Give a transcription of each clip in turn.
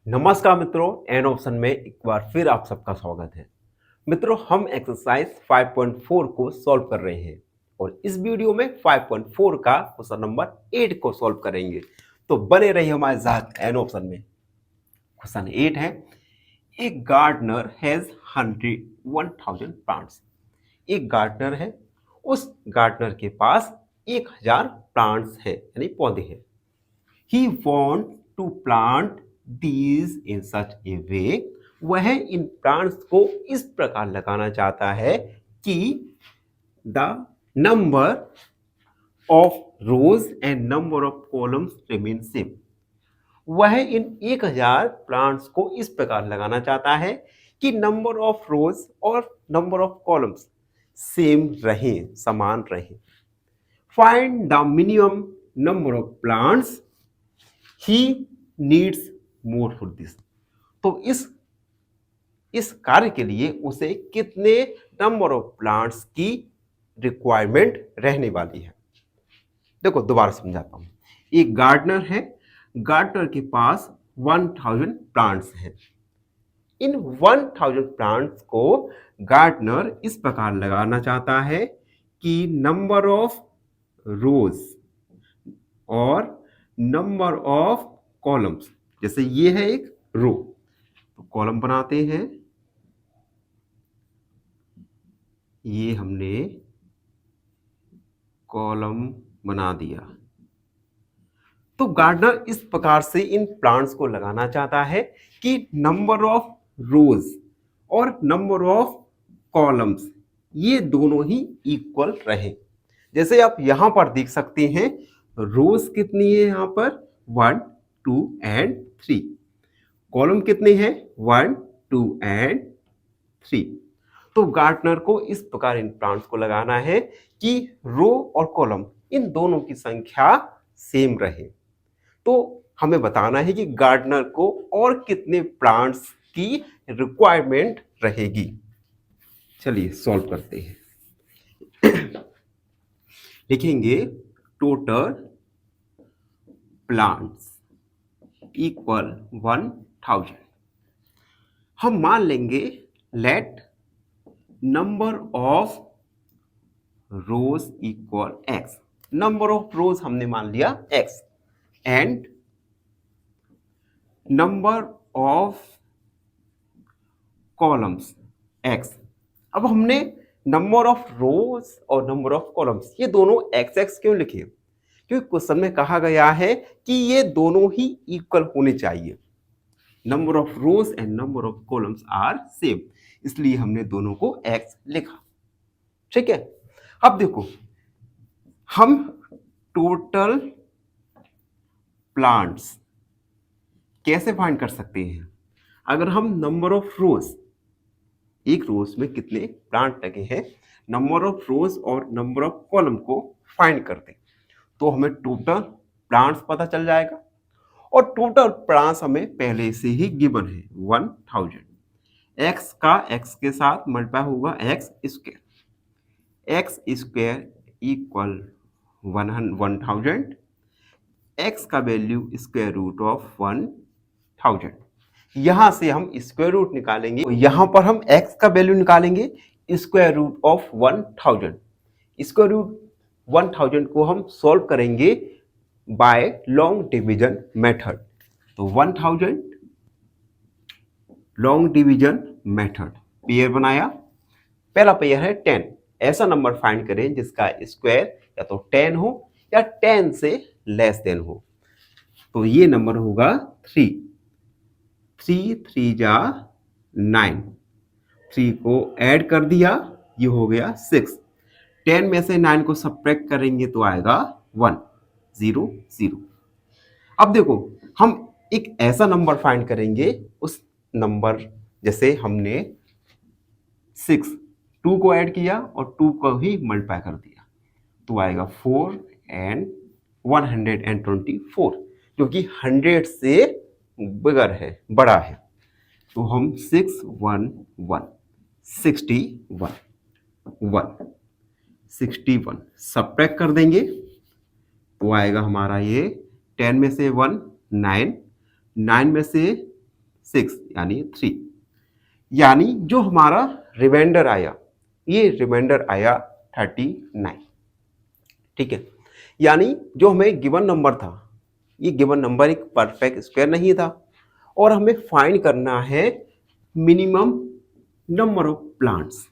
नमस्कार मित्रों, an option में एक बार फिर आप सबका स्वागत है। मित्रों, हम एक्सरसाइज 5.4 को सॉल्व कर रहे हैं और इस वीडियो में 5.4 का क्वेश्चन नंबर 8 को सॉल्व करेंगे। तो बने रहिए हमारे साथ एन ऑप्शन में। क्वेश्चन 8 है, एक गार्डनर हैज 1000 प्लांट्स। एक गार्डनर है, उस गार्डनर के पास 1000 प्लांट्स है यानी पौधे हैं। He want to plant these in such a way, वह इन प्लांट्स को इस प्रकार लगाना चाहता है कि the number of rows and number of columns remain same। वह इन 1000 प्लांट्स को इस प्रकार लगाना चाहता है कि नंबर ऑफ रोज और नंबर ऑफ कॉलम्स सेम रहें, समान रहें। Find the minimum number of plants he needs more for this. तो इस कार्य के लिए उसे कितने नंबर ऑफ प्लांट्स की रिक्वायरमेंट रहने वाली है। देखो दोबारा समझाता हूं। एक गार्डनर है, गार्डनर के पास 1000 प्लांट्स हैं। इन 1000 प्लांट्स को गार्डनर इस प्रकार लगाना चाहता है कि नंबर ऑफ रोज और नंबर ऑफ कॉलम्स, जैसे ये है एक रो, तो कॉलम बनाते हैं, ये हमने कॉलम बना दिया। तो गार्डनर इस प्रकार से इन प्लांट्स को लगाना चाहता है कि नंबर ऑफ रोज और नंबर ऑफ कॉलम्स ये दोनों ही इक्वल रहे। जैसे आप यहां पर देख सकते हैं, रोज कितनी है यहां पर 1 2 एंड 3। कॉलम कितने हैं 1 2 एंड 3। तो गार्डनर को इस प्रकार इन प्लांट्स को लगाना है कि रो और कॉलम इन दोनों की संख्या सेम रहे। तो हमें बताना है कि गार्डनर को और कितने प्लांट्स की रिक्वायरमेंट रहेगी। चलिए सॉल्व करते हैं। लिखेंगे टोटल प्लांट्स इक्वल 1000। हम मान लेंगे let number of rose equal x. Number of रोज हमने मान लिया x and number of columns x. अब हमने नंबर ऑफ रोज और नंबर ऑफ कॉलम्स ये दोनों एक्स एक्स क्यों लिखे? क्योंकि क्वेश्चन में कहा गया है कि ये दोनों ही इक्वल होने चाहिए। Number of rows and number of columns are same, इसलिए हमने दोनों को एक्स लिखा। ठीक है, अब देखो हम टोटल प्लांट्स कैसे फाइंड कर सकते हैं। अगर हम नंबर ऑफ रोज, एक रोज में कितने प्लांट लगे हैं, नंबर ऑफ रोज और नंबर ऑफ कॉलम को फाइंड करते तो हमें टोटल प्लांट्स पता चल जाएगा। और टोटल प्लांट्स हमें पहले से ही गिवन है 1000। एक्स का एक्स के साथ मल्टीप्लाई होगा एक्स स्क्वायर इक्वल 1000। एक्स का वैल्यू स्क्वायर रूट ऑफ 1000। यहां से हम स्क्वायर रूट निकालेंगे, यहां पर हम x का वैल्यू निकालेंगे square root of 1000। Square root 1000 को हम सॉल्व करेंगे बाय लॉन्ग डिवीजन मेथड। तो 1000 लॉन्ग डिवीजन मेथड, पेयर बनाया। पहला पेयर है 10। ऐसा नंबर फाइंड करें जिसका स्क्वायर या तो 10 हो या 10 से लेस देन हो। तो ये नंबर होगा 3। 3 3 जा 9। 3 को ऐड कर दिया, ये हो गया 6। 10 में से 9 को सब्ट्रैक्ट करेंगे तो आएगा 1 0 0। अब देखो हम एक ऐसा नंबर फाइंड करेंगे, उस नंबर जैसे हमने 6 2 को ऐड किया और 2 को ही मल्टीप्लाई कर दिया तो आएगा 4 एंड 124, जो कि 100 से बिगर है, बड़ा है। तो हम 6 1 1 61 1 61 सब्ट्रैक्ट कर देंगे तो आएगा हमारा ये 10 में से 1 9, 9 में से 6 यानी 3, यानी जो हमारा रिमाइंडर आया, ये रिमाइंडर आया 39। ठीक है, यानी जो हमें गिवन नंबर था, ये गिवन नंबर एक परफेक्ट स्क्वायर नहीं था और हमें फाइंड करना है मिनिमम नंबर ऑफ प्लांट्स।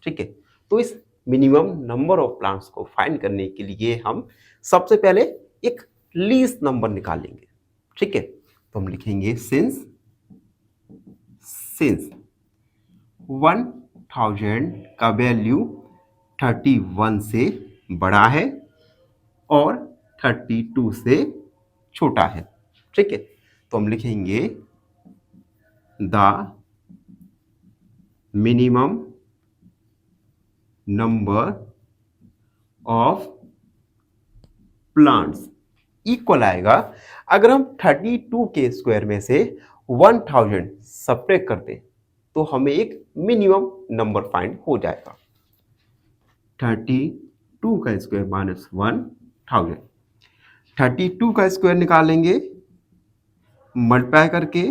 ठीक है, तो इस मिनिमम नंबर ऑफ प्लांट्स को फाइंड करने के लिए हम सबसे पहले एक लीस्ट नंबर निकालेंगे। ठीक है, तो हम लिखेंगे सिंस 1000 का वैल्यू 31 से बड़ा है और 32 से छोटा है। ठीक है, तो हम लिखेंगे the minimum number of plants equal आएगा, अगर हम 32 के स्क्वायर में से 1000 सब्ट्रैक्ट करते तो हमें एक मिनिमम नंबर फाइंड हो जाएगा। 32 का स्क्वायर माइनस 1000, 32 का स्क्वायर निकालेंगे मल्टीप्लाई करके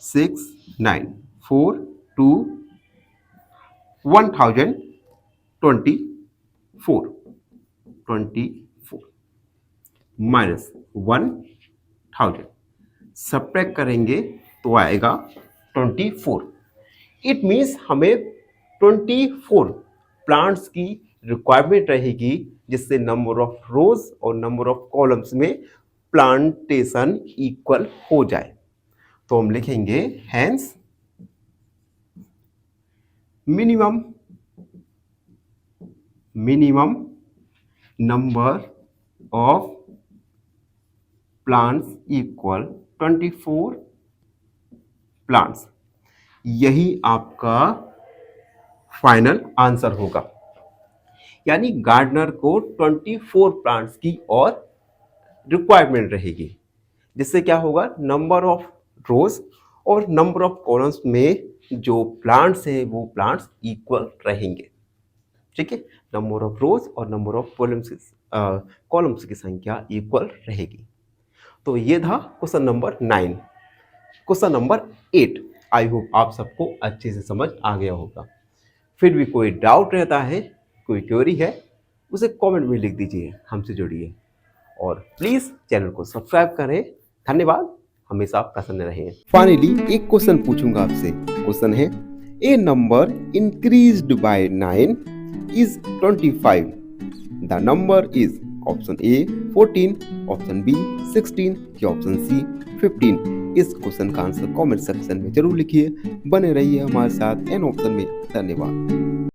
6 9 4 2 1024 माइनस 1000 सब्ट्रैक्ट करेंगे तो आएगा 24। इट मीन्स हमें 24 प्लांट्स की रिक्वायरमेंट रहेगी, जिससे नंबर ऑफ रोज और नंबर ऑफ कॉलम्स में प्लांटेशन इक्वल हो जाए। तो हम लिखेंगे hence minimum number of plants equal 24 plants. यही आपका फाइनल आंसर होगा, यानी गार्डनर को 24 प्लांट्स की और रिक्वायरमेंट रहेगी, जिससे क्या होगा, नंबर ऑफ रोज और नंबर ऑफ कॉलम्स में जो प्लांट्स हैं वो प्लांट्स इक्वल रहेंगे। ठीक है, नंबर ऑफ रोज और नंबर ऑफ कॉलम्स की संख्या इक्वल रहेगी। तो ये था question number 9। Question number 8 I hope आप सबको अच्छे से समझ आ गया होगा। फिर भी कोई डाउट रहता है, कोई क्वेरी है, उसे कमेंट में लिख दीजिए, हमसे जुड़िए और प्लीज़ चैनल को सब्सक्राइब करें। धन्यवाद, हमेशा आप पसंद रहें। फाइनली एक क्वेश्चन पूछूंगा आपसे। क्वेश्चन है, a number increased by 9 is 25. The number is option a 14, option b 16 या ऑप्शन सी 15। इस क्वेश्चन का आंसर कमेंट सेक्शन में जरूर लिखिए। बने रहिए हमारे साथ एन ऑप्शन में। धन्यवाद।